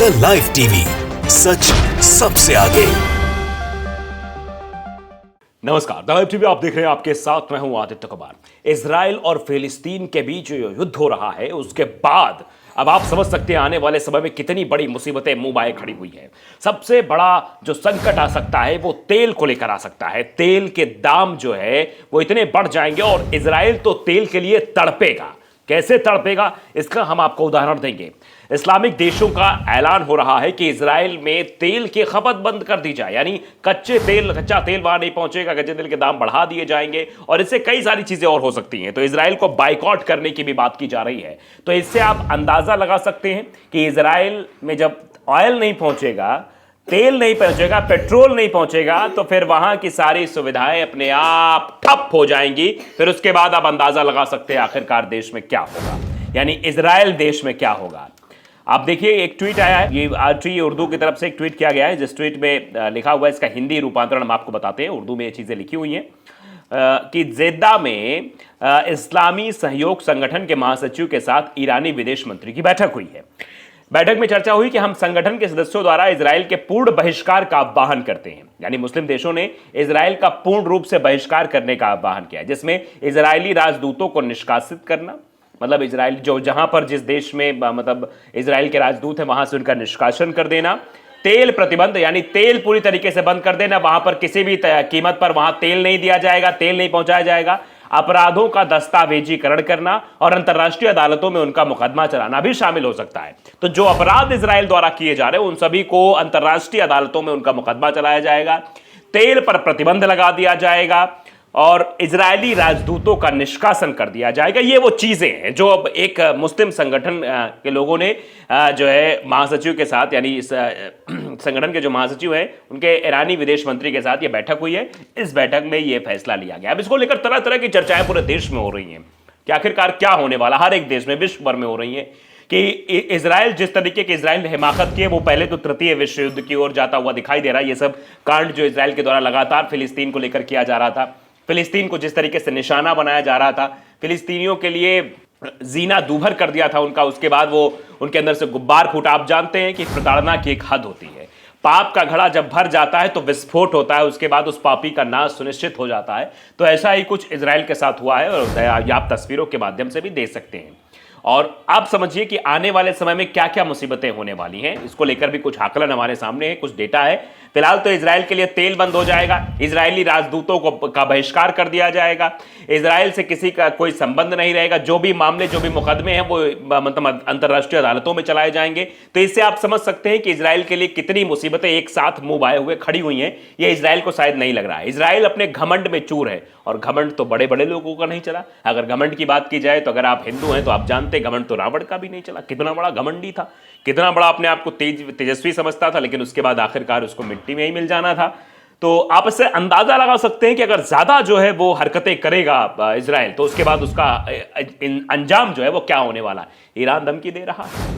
The live TV, सच सबसे आगे। नमस्कार, द लाइव टीवी आप देख रहे हैं, आपके साथ मैं हूं आदित्य कुमार। इजराइल और फिलिस्तीन के बीच जो युद्ध हो रहा है उसके बाद अब आप समझ सकते हैं आने वाले समय में कितनी बड़ी मुसीबतें मुंह बाए खड़ी हुई है। सबसे बड़ा जो संकट आ सकता है वो तेल को लेकर आ सकता है। तेल के दाम जो है वो इतने बढ़ जाएंगे और इजराइल तो तेल के लिए तड़पेगा। कैसे तड़पेगा इसका हम आपको उदाहरण देंगे। इस्लामिक देशों का ऐलान हो रहा है कि इजराइल में तेल की खपत बंद कर दी जाए, यानी कच्चा तेल वहां नहीं पहुंचेगा, कच्चे तेल के दाम बढ़ा दिए जाएंगे और इससे कई सारी चीजें और हो सकती हैं। तो इजराइल को बाइकआउट करने की भी बात की जा रही है। तो इससे आप अंदाजा लगा सकते हैं कि इजराइल में जब ऑयल नहीं पहुंचेगा, तेल नहीं पहुंचेगा, पेट्रोल नहीं पहुंचेगा, तो फिर वहां की सारी सुविधाएं अपने आप ठप हो जाएंगी। फिर उसके बाद आप अंदाजा लगा सकते हैं आखिरकार देश में क्या होगा, यानी इजराइल देश में क्या होगा। आप देखिए, एक ट्वीट आया है, ये RT उर्दू की तरफ से एक ट्वीट किया गया है, जिस ट्वीट में लिखा हुआ है, इसका हिंदी रूपांतरण हम आपको बताते हैं। उर्दू में ये चीजें लिखी हुई हैं कि जेद्दा में इस्लामी सहयोग संगठन के महासचिव के साथ ईरानी विदेश मंत्री की बैठक हुई है। बैठक में चर्चा हुई कि हम संगठन के सदस्यों द्वारा इजराइल के पूर्ण बहिष्कार का आह्वान करते हैं, यानी मुस्लिम देशों ने इजराइल का पूर्ण रूप से बहिष्कार करने का आह्वान किया है, जिसमें इजरायली राजदूतों को निष्कासित करना, मतलब इजराइल जो जहां पर जिस देश में मतलब इजराइल के राजदूत हैं वहां से उनका निष्कासन कर देना। तेल प्रतिबंध, यानी तेल पूरी तरीके से बंद कर देना, वहां पर किसी भी कीमत पर वहां तेल नहीं दिया जाएगा, तेल नहीं पहुंचाया जाएगा। अपराधों का दस्तावेजीकरण करना और अंतर्राष्ट्रीय अदालतों में उनका मुकदमा चलाना भी शामिल हो सकता है। तो जो अपराध इजराइल द्वारा किए जा रहे हैं उन सभी को अंतर्राष्ट्रीय अदालतों में उनका मुकदमा चलाया जाएगा। तेल पर प्रतिबंध लगा दिया जाएगा और इजरायली राजदूतों का निष्कासन कर दिया जाएगा। ये वो चीजें हैं जो अब एक मुस्लिम संगठन के लोगों ने जो है महासचिव के साथ, यानी इस संगठन के जो महासचिव हैं उनके ईरानी विदेश मंत्री के साथ ये बैठक हुई है। इस बैठक में ये फैसला लिया गया। अब इसको लेकर तरह तरह की चर्चाएं पूरे देश में हो रही हैं कि आखिरकार क्या होने वाला, हर एक देश में, विश्व भर में हो रही है कि इजराइल जिस तरीके की इजराइल ने हिमाकत की है वो पहले तो तृतीय विश्व युद्ध की ओर जाता हुआ दिखाई दे रहा है। ये सब कांड जो इजराइल के द्वारा लगातार फिलिस्तीन को लेकर किया जा रहा था, फिलिस्तीन को जिस तरीके से निशाना बनाया जा रहा था, फिलिस्तीनियों के लिए जीना दूभर कर दिया था उनका, उसके बाद वो उनके अंदर से गुब्बार फूटा। आप जानते हैं कि प्रताड़ना की एक हद होती है। पाप का घड़ा जब भर जाता है तो विस्फोट होता है, उसके बाद उस पापी का नाश सुनिश्चित हो जाता है। तो ऐसा ही कुछ इजराइल के साथ हुआ है और आप तस्वीरों के माध्यम से भी देख सकते हैं। और आप समझिए कि आने वाले समय में क्या क्या मुसीबतें होने वाली हैं, इसको लेकर भी कुछ आकलन हमारे सामने है, कुछ डेटा है। फिलहाल तो इजराइल के लिए तेल बंद हो जाएगा, इजरायली राजदूतों का बहिष्कार कर दिया जाएगा, इजराइल से किसी का कोई संबंध नहीं रहेगा, जो भी मामले, जो भी मुकदमे हैं वो मतलब अंतर्राष्ट्रीय अदालतों में चलाए जाएंगे। तो इससे आप समझ सकते हैं कि इजराइल के लिए कितनी मुसीबतें एक साथ मुंह बाए हुए खड़ी हुई हैं। ये इजराइल को शायद नहीं लग रहा है। इजराइल अपने घमंड में चूर है और घमंड तो बड़े बड़े लोगों का नहीं चला। अगर घमंड की बात की जाए तो अगर आप हिंदू हैं तो आप जानते हैं घमंड तो रावण का भी नहीं चला। कितना बड़ा घमंडी था, कितना बड़ा अपने आप को तेजस्वी समझता था, लेकिन उसके बाद आखिरकार उसको मिट्टी में ही मिल जाना था। तो आप इससे अंदाजा लगा सकते हैं कि अगर ज्यादा जो है वो हरकतें करेगा इजराइल तो उसके बाद उसका अंजाम जो है वो क्या होने वाला है। ईरान धमकी दे रहा है,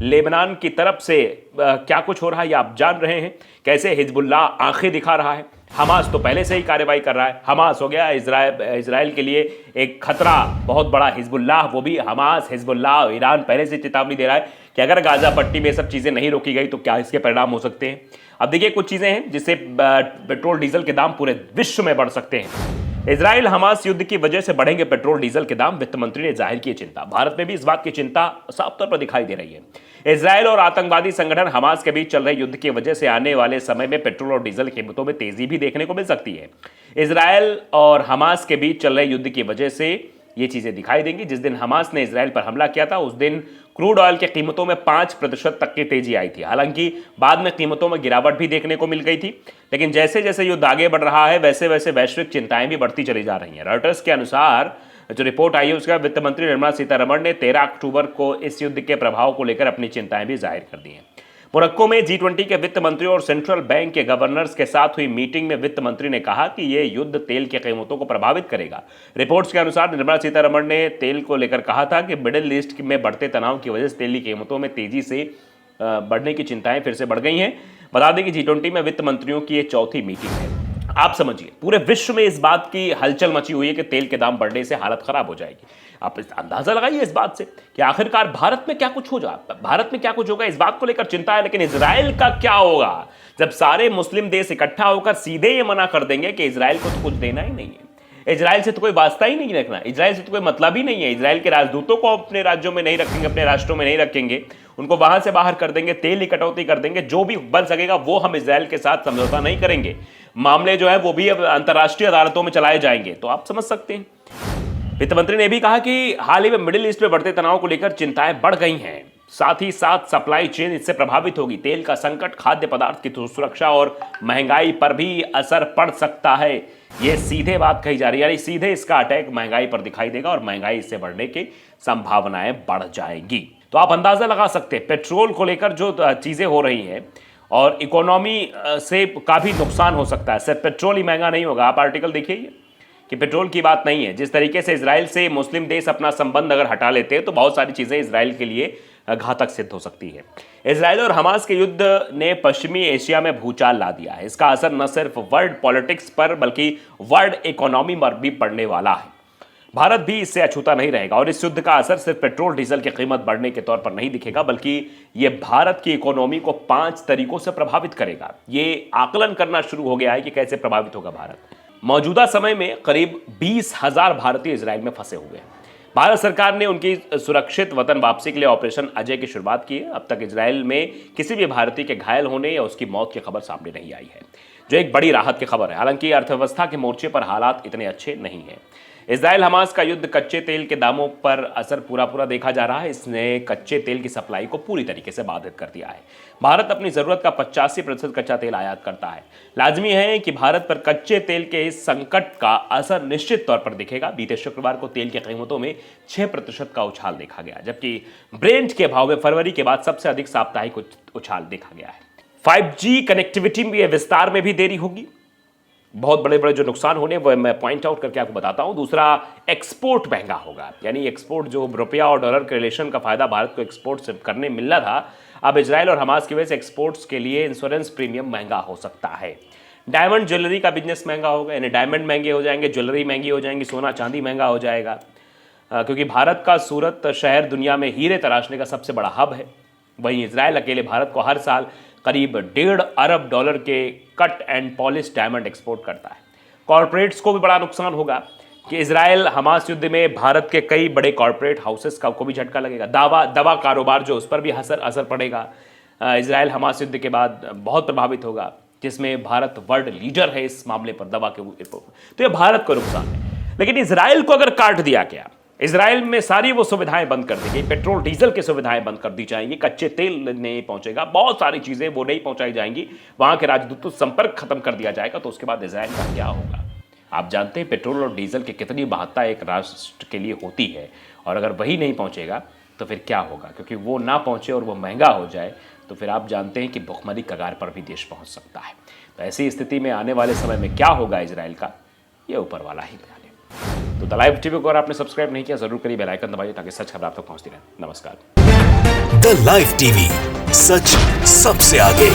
लेबनान की तरफ से क्या कुछ हो रहा है ये आप जान रहे हैं। कैसे हिजबुल्लाह आंखें दिखा रहा है, हमास तो पहले से ही कार्रवाई कर रहा है। हमास हो गया इजराइल के लिए एक खतरा बहुत बड़ा, हिजबुल्लाह वो भी, हमास, हिजबुल्लाह, ईरान पहले से चेतावनी दे रहा है कि अगर गाजा पट्टी में सब चीजें नहीं रोकी गई तो क्या इसके परिणाम हो सकते हैं। अब देखिए, कुछ चीजें हैं जिससे पेट्रोल डीजल के दाम पूरे विश्व में बढ़ सकते हैं। इजराइल हमास युद्ध की वजह से बढ़ेंगे पेट्रोल डीजल के दाम, वित्त मंत्री ने जाहिर की चिंता। भारत में भी इस बात की चिंता साफ तौर पर दिखाई दे रही है। इजराइल और आतंकवादी संगठन हमास के बीच चल रहे युद्ध की वजह से आने वाले समय में पेट्रोल और डीजल की कीमतों में तेजी भी देखने को मिल सकती है। इजराइल और हमास के बीच चल रहे युद्ध की वजह से ये चीजें दिखाई देंगी। जिस दिन हमास ने इजराइल पर हमला किया था उस दिन क्रूड ऑयल की कीमतों में 5% तक की तेजी आई थी। हालांकि बाद में कीमतों में गिरावट भी देखने को मिल गई थी, लेकिन जैसे जैसे युद्ध आगे बढ़ रहा है वैसे वैसे वैश्विक चिंताएं भी बढ़ती चली जा रही हैं। रॉयटर्स के अनुसार जो रिपोर्ट आई है उसका वित्त मंत्री निर्मला सीतारमण ने 13 अक्टूबर को इस युद्ध के प्रभाव को लेकर अपनी चिंताएं भी जाहिर कर दी हैं। मोरक्को में G20 के वित्त मंत्रियों और सेंट्रल बैंक के गवर्नर्स के साथ हुई मीटिंग में वित्त मंत्री ने कहा कि यह युद्ध तेल की कीमतों को प्रभावित करेगा। रिपोर्ट्स के अनुसार निर्मला सीतारमण ने तेल को लेकर कहा था कि मिडिल ईस्ट में बढ़ते तनाव की वजह से तेल की कीमतों में तेजी से बढ़ने की चिंताएं फिर से बढ़ गई हैं। बता दें कि G20 में वित्त मंत्रियों की यह चौथी मीटिंग है। आप समझिए पूरे विश्व में इस बात की हलचल मची हुई है कि तेल के दाम बढ़ने से हालत खराब हो जाएगी। आप अंदाजा लगाइए इस बात से कि आखिरकार भारत में क्या कुछ हो जाए, भारत में क्या कुछ होगा, इस बात को लेकर चिंता है। लेकिन इजराइल का क्या होगा जब सारे मुस्लिम देश इकट्ठा होकर सीधे ये मना कर देंगे कि इजराइल को तो कुछ देना ही नहीं है, इजराइल से तो कोई वास्ता ही नहीं रखना, इजराइल से तो कोई मतलब ही नहीं है, इजराइल के राजदूतों को अपने राज्यों में नहीं रखेंगे, अपने राष्ट्रों में नहीं रखेंगे, उनको वहां से बाहर कर देंगे, तेल की कटौती कर देंगे, जो भी बन सकेगा वो हम इजराइल के साथ समझौता नहीं करेंगे, मामले जो है वो भी अब अंतर्राष्ट्रीय अदालतों में चलाए जाएंगे। तो आप समझ सकते हैं। वित्त मंत्री ने भी कहा कि हाल ही में मिडिल ईस्ट में बढ़ते तनाव को लेकर चिंताएं बढ़ गई हैं, साथ ही साथ सप्लाई चेन इससे प्रभावित होगी, तेल का संकट खाद्य पदार्थ की सुरक्षा और महंगाई पर भी असर पड़ सकता है। यह सीधे बात कही जा रही है, यानी सीधे इसका अटैक महंगाई पर दिखाई देगा और महंगाई इससे बढ़ने की संभावनाएं बढ़ जाएंगी। तो आप अंदाजा लगा सकते हैं पेट्रोल को लेकर जो चीजें हो रही हैं और इकोनॉमी से काफी नुकसान हो सकता है। सिर्फ पेट्रोल ही महंगा नहीं होगा, आप आर्टिकल देखिए कि पेट्रोल की बात नहीं है, जिस तरीके से इजराइल से मुस्लिम देश अपना संबंध अगर हटा लेते हैं तो बहुत सारी चीजें इजराइल के लिए घातक सिद्ध हो सकती है। इजराइल और हमास के युद्ध ने पश्चिमी एशिया में भूचाल ला दिया है। इसका असर न सिर्फ वर्ल्ड पॉलिटिक्स पर बल्कि वर्ल्ड इकोनॉमी पर भी पड़ने वाला है। भारत भी इससे अछूता नहीं रहेगा और इस युद्ध का असर सिर्फ पेट्रोल डीजल की कीमत बढ़ने के तौर पर नहीं दिखेगा, बल्कि यह भारत की इकोनॉमी को 5 तरीकों से प्रभावित करेगा। ये आकलन करना शुरू हो गया है कि कैसे प्रभावित होगा भारत। मौजूदा समय में करीब 20,000 भारतीय इजराइल में फंसे हुए हैं। भारत सरकार ने उनकी सुरक्षित वतन वापसी के लिए ऑपरेशन अजय की शुरुआत की है। अब तक इजराइल में किसी भी भारतीय के घायल होने या उसकी मौत की खबर सामने नहीं आई है, जो एक बड़ी राहत की खबर है। हालांकि अर्थव्यवस्था के मोर्चे पर हालात इतने अच्छे नहीं हैं। इजराइल हमास का युद्ध कच्चे तेल के दामों पर असर पूरा देखा जा रहा है। इसने कच्चे तेल की सप्लाई को पूरी तरीके से बाधित कर दिया है। भारत अपनी जरूरत का 85% कच्चा तेल आयात करता है। लाजमी है कि भारत पर कच्चे तेल के इस संकट का असर निश्चित तौर पर दिखेगा। बीते शुक्रवार को तेल की कीमतों में 6% का उछाल देखा गया, जबकि ब्रेंट के भाव में फरवरी के बाद सबसे अधिक साप्ताहिक उछाल देखा गया है। 5G कनेक्टिविटी में विस्तार में भी देरी होगी। बहुत बड़े बड़े जो नुकसान होने वो मैं पॉइंट आउट करके आपको बताता हूं। दूसरा, एक्सपोर्ट महंगा होगा, यानी एक्सपोर्ट जो रुपया और डॉलर के रिलेशन का फायदा भारत को एक्सपोर्ट से करने मिलना था, अब इजराइल और हमास की वजह से एक्सपोर्ट्स के लिए इंश्योरेंस प्रीमियम महंगा हो सकता है। डायमंड ज्वेलरी का बिजनेस महंगा होगा, यानी डायमंड महंगे हो जाएंगे, ज्वेलरी महंगी हो जाएंगी, सोना चांदी महंगा हो जाएगा, क्योंकि भारत का सूरत शहर दुनिया में हीरे तराशने का सबसे बड़ा हब है। वहीं इजराइल अकेले भारत को हर साल करीब $1.5 अरब के cut and polish diamond export करता है। कॉर्पोरेट्स को भी बड़ा नुकसान होगा कि इजराइल हमास युद्ध में भारत के कई बड़े कॉर्पोरेट हाउसेस को भी झटका लगेगा। दवा कारोबार जो उस पर भी असर पड़ेगा। इजराइल हमास युद्ध के बाद बहुत प्रभावित होगा, जिसमें भारत वर्ल्ड लीडर है इस मामले पर, दवा के ऊपर। तो यह भारत को नुकसान है। लेकिन इजराइल को अगर काट दिया गया, इजराइल में सारी वो सुविधाएं बंद कर दी गई, पेट्रोल डीजल की सुविधाएं बंद कर दी जाएंगी, कच्चे तेल नहीं पहुंचेगा, बहुत सारी चीजें वो नहीं पहुंचाई जाएंगी, वहां के राजदूतों से संपर्क खत्म कर दिया जाएगा, तो उसके बाद इजराइल का क्या होगा? आप जानते हैं पेट्रोल और डीजल की कितनी महत्ता एक राष्ट्र के लिए होती है, और अगर वही नहीं पहुंचेगा तो फिर क्या होगा? क्योंकि वो ना पहुंचे और वो महंगा हो जाए तो फिर आप जानते हैं कि भुखमरी कगार पर भी देश पहुंच सकता है। तो ऐसी स्थिति में आने वाले समय में क्या होगा इजराइल का, ये ऊपर वाला ही जाने। तो द लाइव टीवी को अगर आपने सब्सक्राइब नहीं किया जरूर करिए, बेल आइकन दबाइए ताकि सच खबर आप तक पहुंचती रहे। नमस्कार। द लाइव टीवी, सच सबसे आगे।